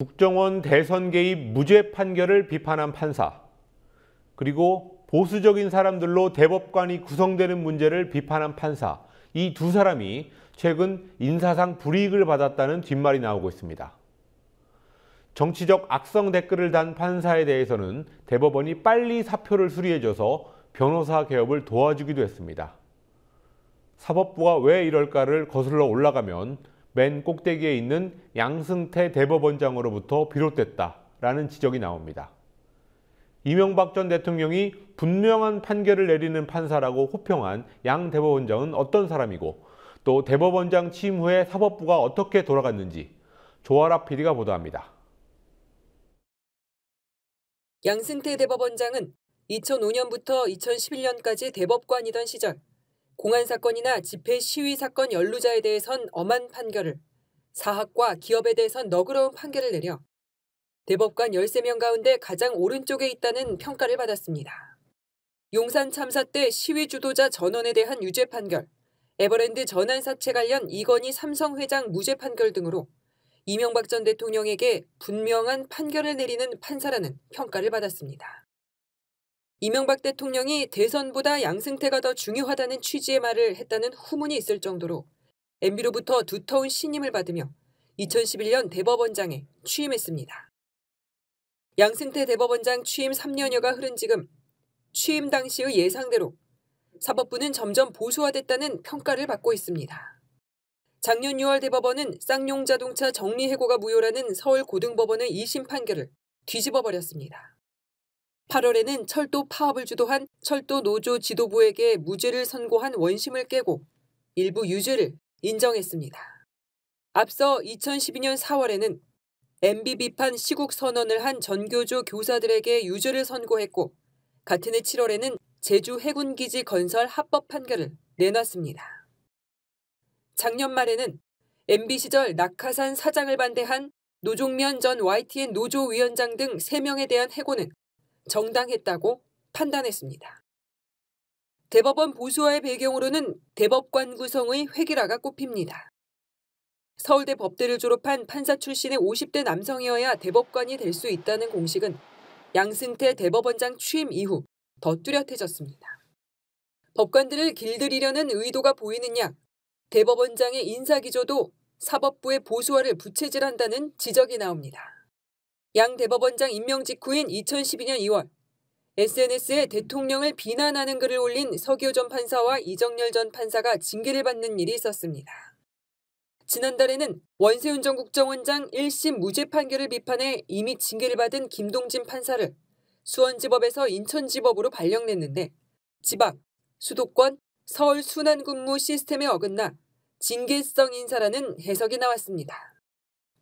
국정원 대선 개입 무죄 판결을 비판한 판사, 그리고 보수적인 사람들로 대법관이 구성되는 문제를 비판한 판사, 이 두 사람이 최근 인사상 불이익을 받았다는 뒷말이 나오고 있습니다. 정치적 악성 댓글을 단 판사에 대해서는 대법원이 빨리 사표를 수리해줘서 변호사 개업을 도와주기도 했습니다. 사법부가 왜 이럴까를 거슬러 올라가면 맨 꼭대기에 있는 양승태 대법원장으로부터 비롯됐다라는 지적이 나옵니다. 이명박 전 대통령이 분명한 판결을 내리는 판사라고 호평한 양 대법원장은 어떤 사람이고, 또 대법원장 취임 후에 사법부가 어떻게 돌아갔는지 조아라 PD가 보도합니다. 양승태 대법원장은 2005년부터 2011년까지 대법관이던 시절 공안 사건이나 집회 시위 사건 연루자에 대해선 엄한 판결을, 사학과 기업에 대해선 너그러운 판결을 내려 대법관 13명 가운데 가장 오른쪽에 있다는 평가를 받았습니다. 용산 참사 때 시위 주도자 전원에 대한 유죄 판결, 에버랜드 전환 사채 관련 이건희 삼성 회장 무죄 판결 등으로 이명박 전 대통령에게 분명한 판결을 내리는 판사라는 평가를 받았습니다. 이명박 대통령이 대선보다 양승태가 더 중요하다는 취지의 말을 했다는 후문이 있을 정도로 MB로부터 두터운 신임을 받으며 2011년 대법원장에 취임했습니다. 양승태 대법원장 취임 3년여가 흐른 지금 취임 당시의 예상대로 사법부는 점점 보수화됐다는 평가를 받고 있습니다. 작년 6월 대법원은 쌍용 자동차 정리해고가 무효라는 서울 고등법원의 2심 판결을 뒤집어버렸습니다. 8월에는 철도 파업을 주도한 철도 노조 지도부에게 무죄를 선고한 원심을 깨고 일부 유죄를 인정했습니다. 앞서 2012년 4월에는 MB 비판 시국 선언을 한 전교조 교사들에게 유죄를 선고했고, 같은 해 7월에는 제주 해군기지 건설 합법 판결을 내놨습니다. 작년 말에는 MB 시절 낙하산 사장을 반대한 노종면 전 YTN 노조위원장 등 3명에 대한 해고는 정당했다고 판단했습니다. 대법원 보수화의 배경으로는 대법관 구성의 획일화가 꼽힙니다. 서울대 법대를 졸업한 판사 출신의 50대 남성이어야 대법관이 될 수 있다는 공식은 양승태 대법원장 취임 이후 더 뚜렷해졌습니다. 법관들을 길들이려는 의도가 보이는 양, 대법원장의 인사기조도 사법부의 보수화를 부채질한다는 지적이 나옵니다. 양 대법원장 임명 직후인 2012년 2월, SNS에 대통령을 비난하는 글을 올린 서기호 전 판사와 이정열 전 판사가 징계를 받는 일이 있었습니다. 지난달에는 원세훈 전 국정원장 1심 무죄 판결을 비판해 이미 징계를 받은 김동진 판사를 수원지법에서 인천지법으로 발령냈는데, 지방, 수도권, 서울 순환근무 시스템에 어긋나 징계성 인사라는 해석이 나왔습니다.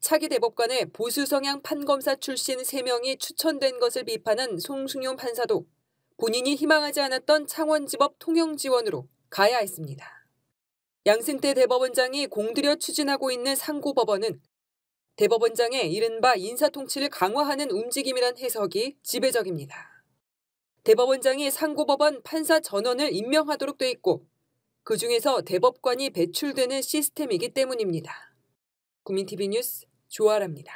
차기 대법관에 보수 성향 판검사 출신 3명이 추천된 것을 비판한 송승용 판사도 본인이 희망하지 않았던 창원지법 통영 지원으로 가야 했습니다. 양승태 대법원장이 공들여 추진하고 있는 상고법원은 대법원장의 이른바 인사통치를 강화하는 움직임이란 해석이 지배적입니다. 대법원장이 상고법원 판사 전원을 임명하도록 돼 있고, 그중에서 대법관이 배출되는 시스템이기 때문입니다. 국민TV 뉴스 조아라입니다.